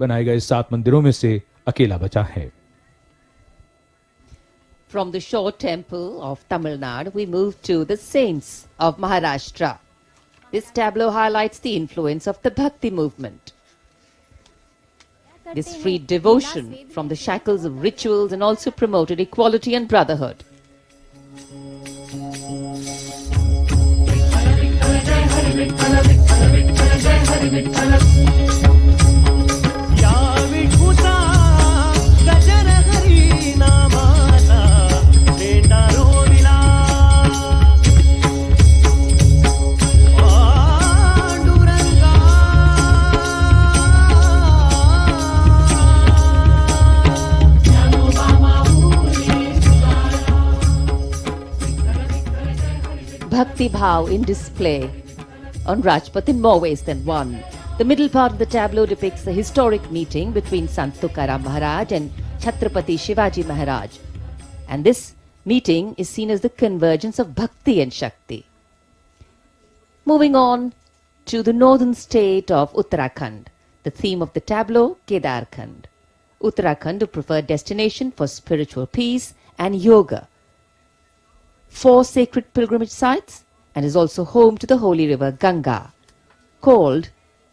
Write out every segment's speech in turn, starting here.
बनाए गए 7 मंदिरों में से अकेला बचा है। From the Shore Temple of Tamil Nadu, we move to the Saints of Maharashtra. This tableau highlights the influence of the Bhakti movement. This freed devotion from the shackles of rituals and also promoted equality and brotherhood. Bhakti Bhav in display on Rajpath in more ways than one. The middle part of the tableau depicts the historic meeting between Sant Tukaram Maharaj and Chhatrapati Shivaji Maharaj. And this meeting is seen as the convergence of Bhakti and Shakti. Moving on to the northern state of Uttarakhand, the theme of the tableau, Kedarkhand. Uttarakhand, a preferred destination for spiritual peace and yoga. 4 sacred pilgrimage sites and is also home to the holy river Ganga, called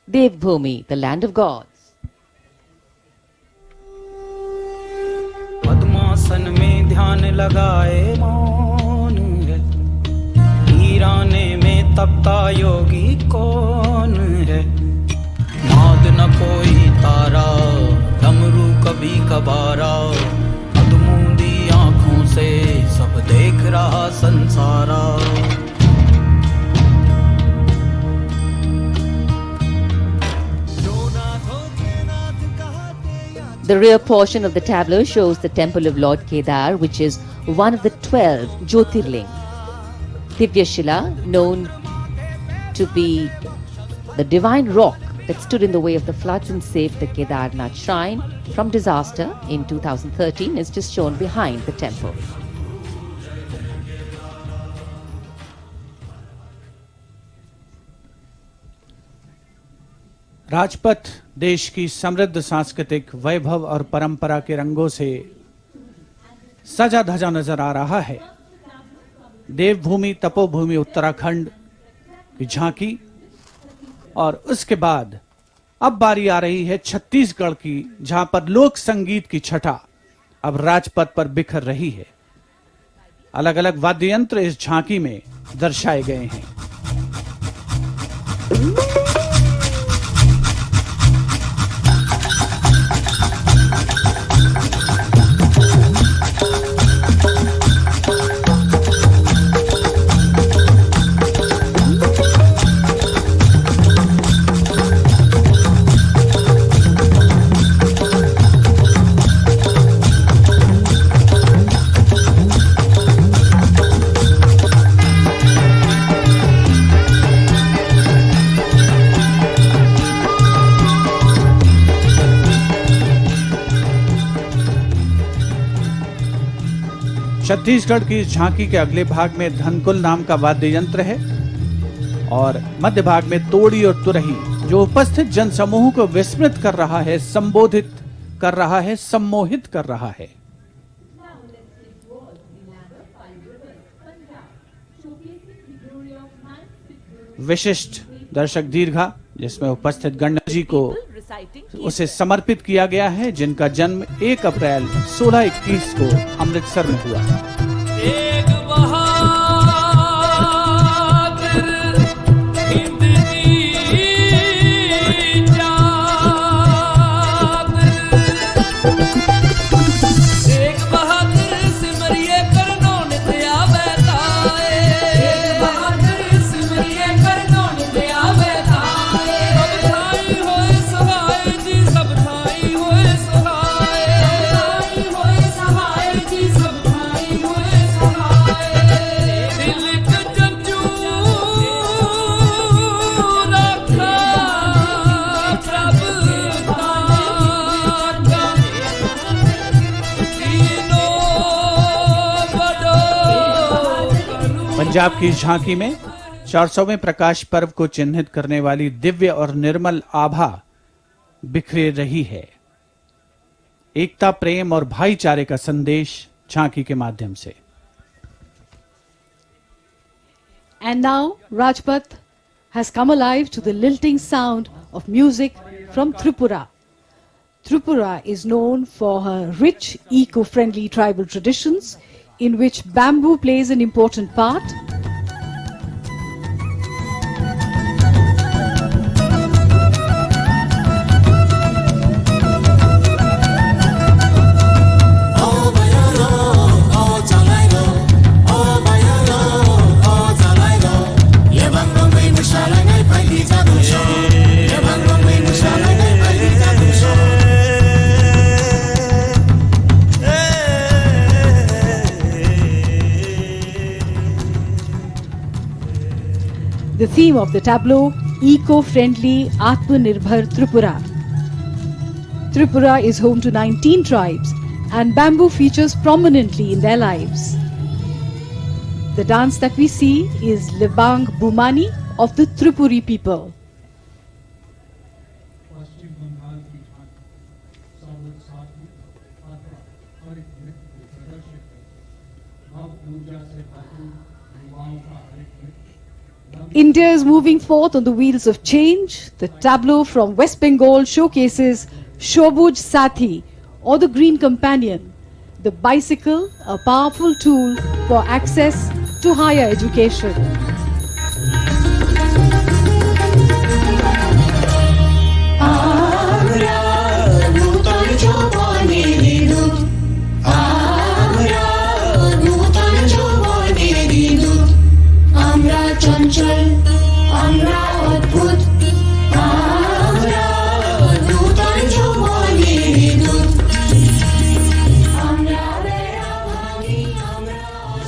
Devbhumi, the land of gods. पद्मासन में ध्यान लगाए मौन है, हीराने में तपता योगी कौन है, नाद न कोई तारा, डमरू कभी कबारा, अधमूंदी आँखों से सब देख रहा संसारा। The rear portion of the tableau shows the temple of Lord Kedar, which is one of the 12 Jyotirling. Divyashila, known to be the divine rock that stood in the way of the floods and saved the Kedarnath shrine from disaster in 2013, is just shown behind the temple. Rajpath देश की समृद्ध सांस्कृतिक वैभव और परंपरा के रंगों से सजा धजा नजर आ रहा है। देवभूमि तपोभूमि उत्तराखंड की झांकी और उसके बाद अब बारी आ रही है छत्तीसगढ़ की, जहां पर लोक संगीत की छटा अब राजपथ पर बिखर रही है। अलग अलग वाद्य यंत्र इस झांकी में दर्शाए गए हैं। छत्तीसगढ़ की इस झांकी के अगले भाग में धनकुल नाम का वाद्य यंत्र है और मध्य भाग में तोड़ी और तुरही, जो उपस्थित जनसमूह को विस्मृत कर रहा है, संबोधित कर रहा है, सम्मोहित कर रहा है। विशिष्ट दर्शक दीर्घा, जिसमें उपस्थित गणेश जी को उसे समर्पित किया गया है, जिनका जन्म 1 अप्रैल 1621 को अमृतसर में हुआ। पंजाब की झांकी में 400वें प्रकाश पर्व को चिन्हित करने वाली दिव्य और निर्मल आभा बिखरे रही है। एकता, प्रेम और भाईचारे का संदेश झांकी के माध्यम से। And now Rajpath has come alive to the lilting sound of music from Tripura. Tripura is known for her rich, eco-friendly tribal traditions in which bamboo plays an important part. The theme of the tableau, eco-friendly Atmanirbhar Tripura. Tripura is home to 19 tribes and bamboo features prominently in their lives. The dance that we see is Libang Bumani of the Tripuri people. India is moving forth on the wheels of change. The tableau from West Bengal showcases Shobuj Sathi, or the Green Companion, the bicycle, a powerful tool for access to higher education.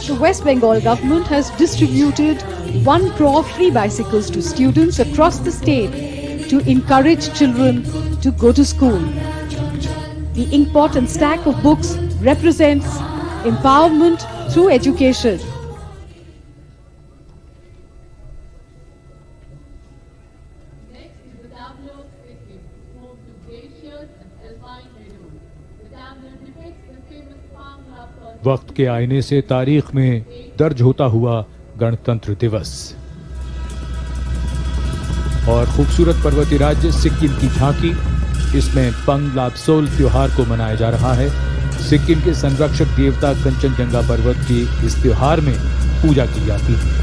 The West Bengal government has distributed 1 crore free bicycles to students across the state to encourage children to go to school. The inkpot and stack of books represents empowerment through education. वक्त के आईने से तारीख में दर्ज होता हुआ गणतंत्र दिवस और खूबसूरत पर्वतीय राज्य सिक्किम की झांकी। इसमें पंग लाब्सोल त्योहार को मनाया जा रहा है। सिक्किम के संरक्षक देवता कंचनजंगा पर्वत की इस त्योहार में पूजा की जाती है।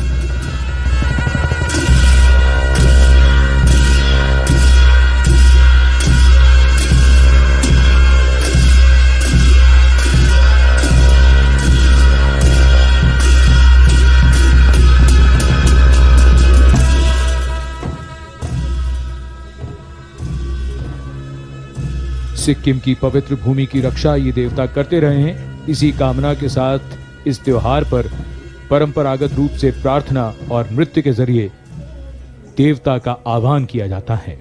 सिक्किम की पवित्र भूमि की रक्षा ये देवता करते रहे हैं। इसी कामना के साथ इस त्योहार पर परंपरागत रूप से प्रार्थना और नृत्य के जरिए देवता का आह्वान किया जाता है।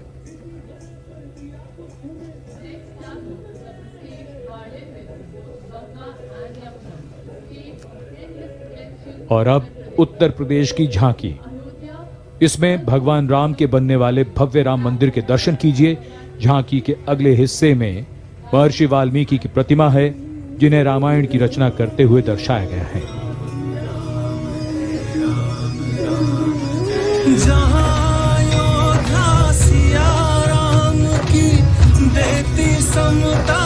और अब उत्तर प्रदेश की झांकी। इसमें भगवान राम के बनने वाले भव्य राम मंदिर के दर्शन कीजिए। झांकी के अगले हिस्से में महर्षि वाल्मीकि की प्रतिमा है, जिन्हें रामायण की रचना करते हुए दर्शाया गया है। जहाँ योद्धा सिया राम की देती समता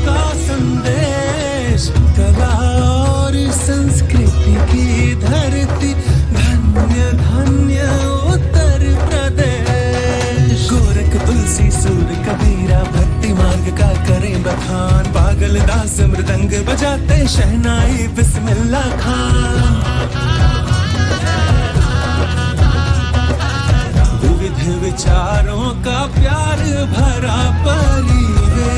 का संदेश, कला और संस्कृति की धरती, धन्य धन्य उत्तर प्रदेश। गोरख तुलसी सूर कबीरा भक्ति मार्ग का करें बखान, पागल दास मृदंग बजाते शहनाई बिस्मिल्लाह खान। विविध विचारों का प्यार भरा परिवेश,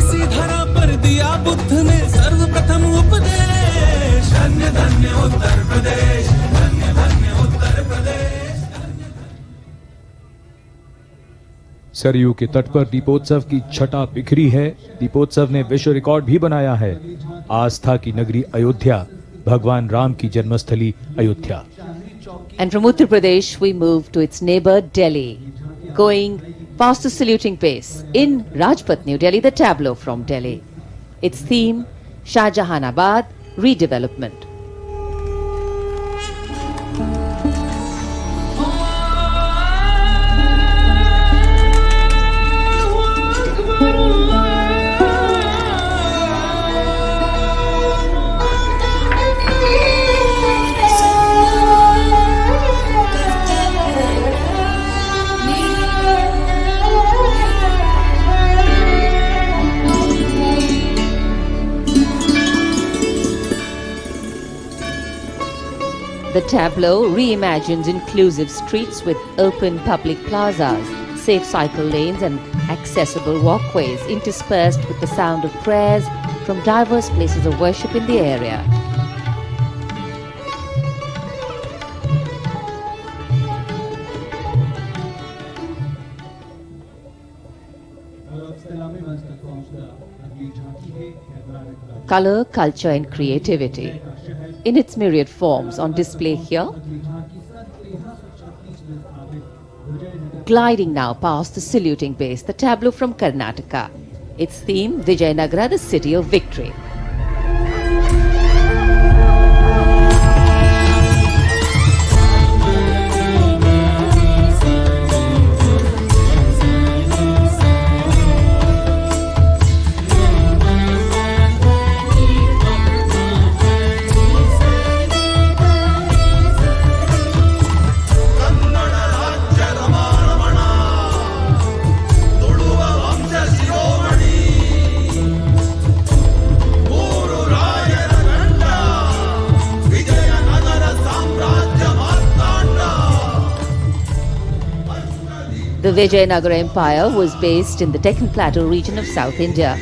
इसी धरा पर दिया बुद्ध ने सर्वप्रथम उपदेश। धन्य धन्य उत्तर प्रदेश, धन्य धन्य उत्तर प्रदेश। सरयू के तट पर दीपोत्सव की छटा बिखरी है। दीपोत्सव ने विश्व रिकॉर्ड भी बनाया है। आस्था की नगरी अयोध्या, भगवान राम की जन्मस्थली Ayodhya. And from Uttar Pradesh, we move to its neighbor Delhi. Going past the saluting base. In Rajpath, New Delhi, the tableau from Delhi. Its theme, Shah Jahanabad redevelopment. The tableau reimagines inclusive streets with open public plazas, safe cycle lanes and accessible walkways interspersed with the sound of prayers from diverse places of worship in the area. Color, culture and creativity in its myriad forms on display here. Gliding now past the saluting base, the tableau from Karnataka. Its theme, Vijayanagara, the city of victory. The Vijayanagara Empire was based in the Deccan Plateau region of South India,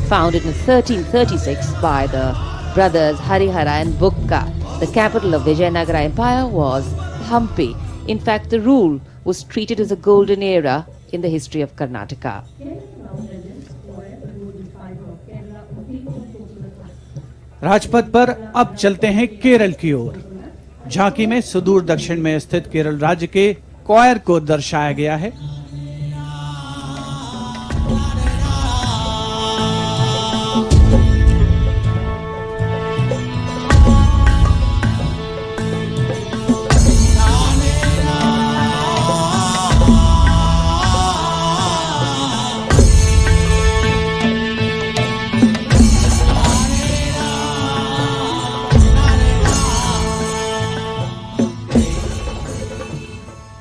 founded in 1336 by the brothers Harihara and Bukka. The capital of Vijayanagara Empire was Hampi. In fact, the rule was treated as a golden era in the history of Karnataka. Rajpath पर अब चलते हैं केरल की ओर। झांकी में सुदूर दक्षिण में स्थित केरल राज्य के कोयर को दर्शाया गया है।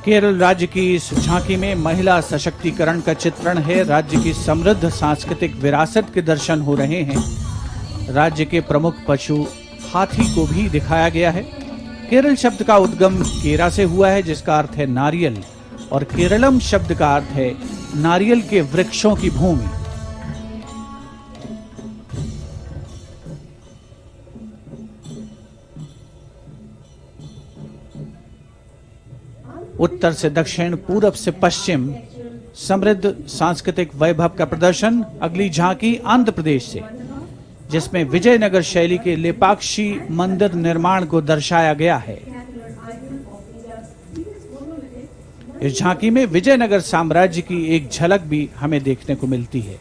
केरल राज्य की इस झांकी में महिला सशक्तिकरण का चित्रण है। राज्य की समृद्ध सांस्कृतिक विरासत के दर्शन हो रहे हैं। राज्य के प्रमुख पशु हाथी को भी दिखाया गया है। केरल शब्द का उद्गम केरा से हुआ है, जिसका अर्थ है नारियल, और केरलम शब्द का अर्थ है नारियल के वृक्षों की भूमि। उत्तर से दक्षिण, पूरब से पश्चिम समृद्ध सांस्कृतिक वैभव का प्रदर्शन। अगली झांकी आंध्र प्रदेश से, जिसमें विजयनगर शैली के लेपाक्षी मंदिर निर्माण को दर्शाया गया है। इस झांकी में विजयनगर साम्राज्य की एक झलक भी हमें देखने को मिलती है।